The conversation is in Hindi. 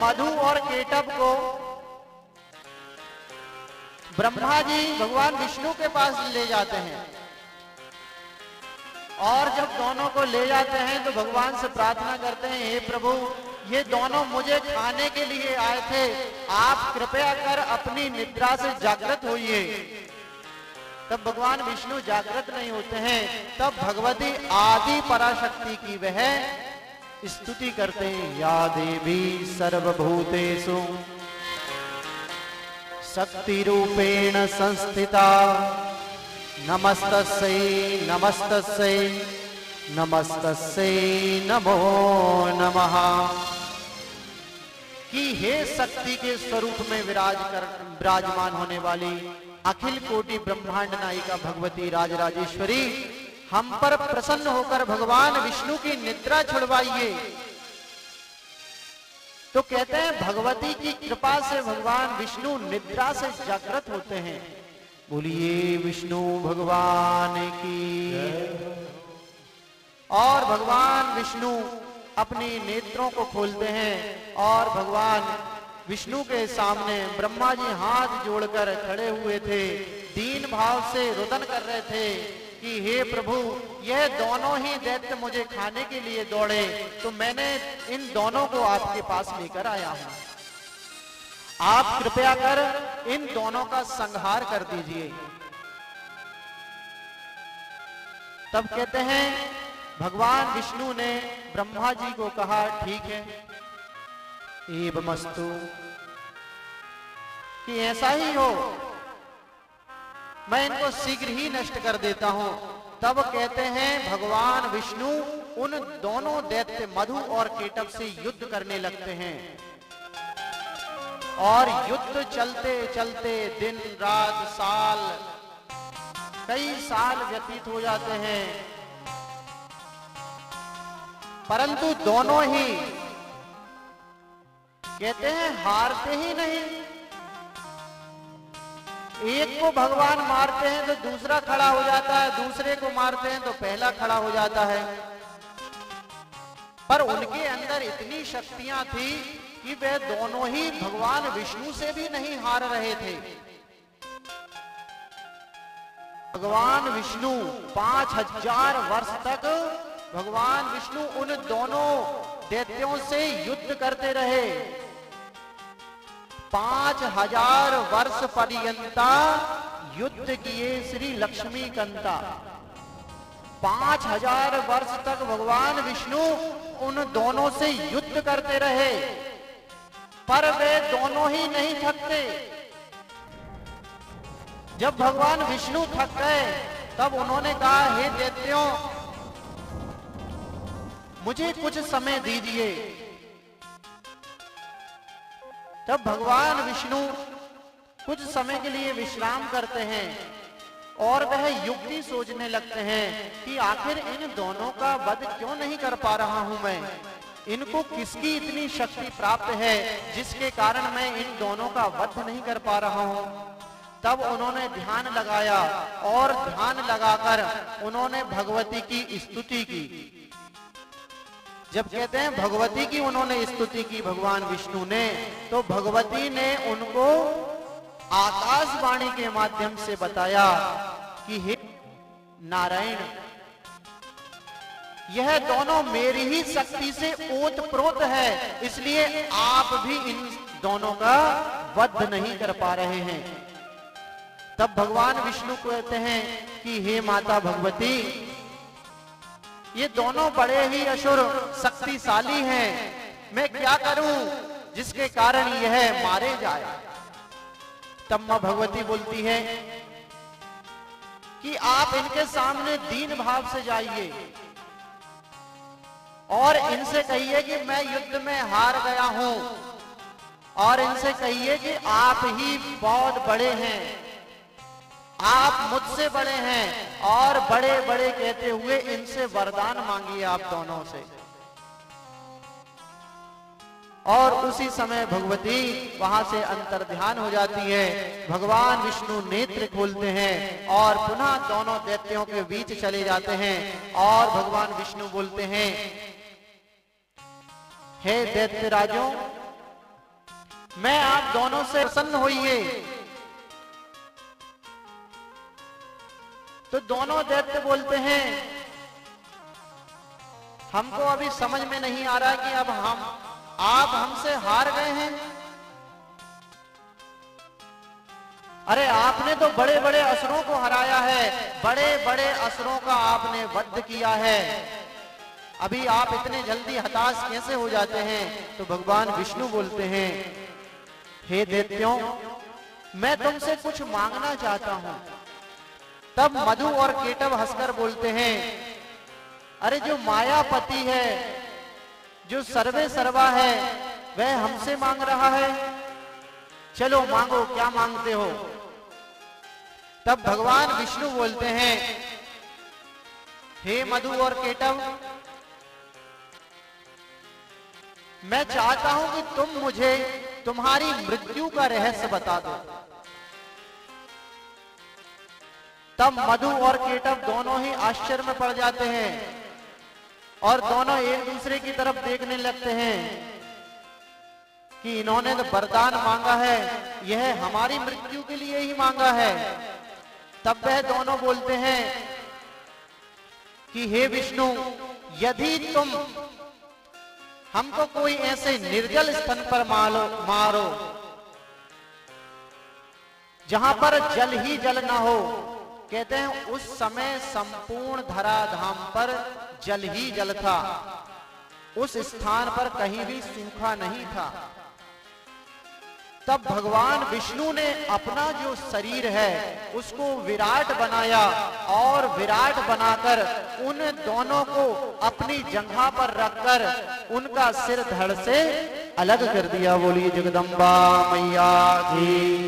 मधु और केटव को ब्रह्मा जी भगवान विष्णु के पास ले जाते हैं और जब दोनों को ले जाते हैं तो भगवान से प्रार्थना करते हैं, हे प्रभु ये दोनों मुझे खाने के लिए आए थे, आप कृपया कर अपनी निद्रा से जागृत होइए। तब भगवान विष्णु जागृत नहीं होते हैं, तब भगवती आदि पराशक्ति की वह स्तुति करते हैं, या देवी सर्वभूतेषु शक्ति रूपेण संस्थिता नमस्तस्यै नमस्तस्यै नमस्तस्यै नमो नमः। कि हे शक्ति के स्वरूप में विराजमान होने वाली अखिल कोटि ब्रह्मांड नायिका भगवती राजराजेश्वरी, हम पर प्रसन्न होकर भगवान विष्णु की निद्रा छुड़वाइए। तो कहते हैं भगवती की कृपा से भगवान विष्णु निद्रा से जागृत होते हैं। बोलिए विष्णु भगवान की। और भगवान विष्णु अपनी नेत्रों को खोलते हैं और भगवान विष्णु के सामने ब्रह्मा जी हाथ जोड़कर खड़े हुए थे, दीन भाव से रुदन कर रहे थे कि हे प्रभु यह दोनों ही दैत्य मुझे खाने के लिए दौड़े, तो मैंने इन दोनों को आपके पास लेकर आया हूं, आप कृपया कर इन दोनों का संहार कर दीजिए। तब कहते हैं भगवान विष्णु ने ब्रह्मा जी को कहा, ठीक है एवमस्तु, कि ऐसा ही हो, मैं इनको शीघ्र ही नष्ट कर देता हूं। तब कहते हैं भगवान विष्णु उन दोनों दैत्य मधु और केटव से युद्ध करने लगते हैं और युद्ध चलते चलते दिन रात साल कई साल व्यतीत हो जाते हैं, परंतु दोनों ही कहते हैं हारते ही नहीं। एक को भगवान मारते हैं तो दूसरा खड़ा हो जाता है, दूसरे को मारते हैं तो पहला खड़ा हो जाता है। पर उनके अंदर इतनी शक्तियां थी कि वे दोनों ही भगवान विष्णु से भी नहीं हार रहे थे। भगवान विष्णु 5000 वर्ष तक भगवान विष्णु उन दोनों दैत्यों से युद्ध करते रहे। 5000 वर्ष पर्यंता युद्ध किए श्री लक्ष्मी कंता। 5000 वर्ष तक भगवान विष्णु उन दोनों से युद्ध करते रहे, पर वे दोनों ही नहीं थकते। जब भगवान विष्णु थक गए तब उन्होंने कहा, हे दैत्यों मुझे कुछ समय दीजिए। तब भगवान विष्णु कुछ समय के लिए विश्राम करते हैं और वह युक्ति सोचने लगते हैं कि आखिर इन दोनों का वध क्यों नहीं कर पा रहा हूं मैं, इनको किसकी इतनी शक्ति प्राप्त है जिसके कारण मैं इन दोनों का वध नहीं कर पा रहा हूं। तब उन्होंने ध्यान लगाया और ध्यान लगाकर उन्होंने भगवती की स्तुति की। जब कहते हैं भगवती की उन्होंने स्तुति की भगवान विष्णु ने, तो भगवती ने उनको आकाशवाणी के माध्यम से बताया कि हे नारायण, यह दोनों मेरी ही शक्ति से ओतप्रोत है, इसलिए आप भी इन दोनों का वध नहीं कर पा रहे हैं। तब भगवान विष्णु कहते हैं कि हे माता भगवती, ये दोनों बड़े ही असुर शक्तिशाली हैं, मैं क्या करूं जिसके कारण यह मारे जाए। तब मां भगवती बोलती है कि आप इनके सामने दीन भाव से जाइए और इनसे कहिए कि मैं युद्ध में हार गया हूं, और इनसे कहिए कि आप ही बहुत बड़े हैं, आप मुझसे बड़े हैं, और बड़े बड़े कहते हुए इनसे वरदान मांगिए आप दोनों से। और उसी समय भगवती वहां से अंतर्ध्यान हो जाती है। भगवान विष्णु नेत्र खोलते हैं और पुनः दोनों दैत्यों के बीच चले जाते हैं और भगवान विष्णु बोलते हैं, हे दैत्य राजों, मैं आप दोनों से प्रसन्न होइए। तो दोनों दैत्य बोलते हैं, हमको अभी समझ में नहीं आ रहा कि अब आप हमसे हार गए हैं। अरे आपने तो बड़े बड़े असुरों को हराया है, बड़े बड़े असुरों का आपने वध किया है, अभी आप इतने जल्दी हताश कैसे हो जाते हैं? तो भगवान विष्णु बोलते हैं, हे दैत्यों, मैं तुमसे कुछ मांगना चाहता हूं। तब मधु और केटव हंसकर बोलते हैं, अरे जो मायापति है, जो सर्वे सर्वा है, वह हमसे मांग रहा है, चलो मांगो, क्या मांगते हो? तब भगवान विष्णु बोलते हैं, हे मधु और केटव, मैं चाहता हूं कि तुम मुझे तुम्हारी मृत्यु का रहस्य बता दो। तब मधु और केटव दोनों ही आश्चर्य में पड़ जाते हैं और दोनों एक दूसरे की तरफ देखने लगते हैं कि इन्होंने तो वरदान मांगा है, यह हमारी मृत्यु के लिए ही मांगा है। तब वह दोनों बोलते हैं कि हे विष्णु, यदि तुम हमको कोई ऐसे निर्जल स्थान पर मारो जहां पर जल ही जल ना हो, कहते हैं उस समय संपूर्ण धराधाम पर जल ही जल था, उस स्थान पर कहीं भी सूखा नहीं था। तब भगवान विष्णु ने अपना जो शरीर है उसको विराट बनाया और विराट बनाकर उन दोनों को अपनी जंघा पर रखकर उनका सिर धड़ से अलग कर दिया। बोलिए जगदम्बा मैया की।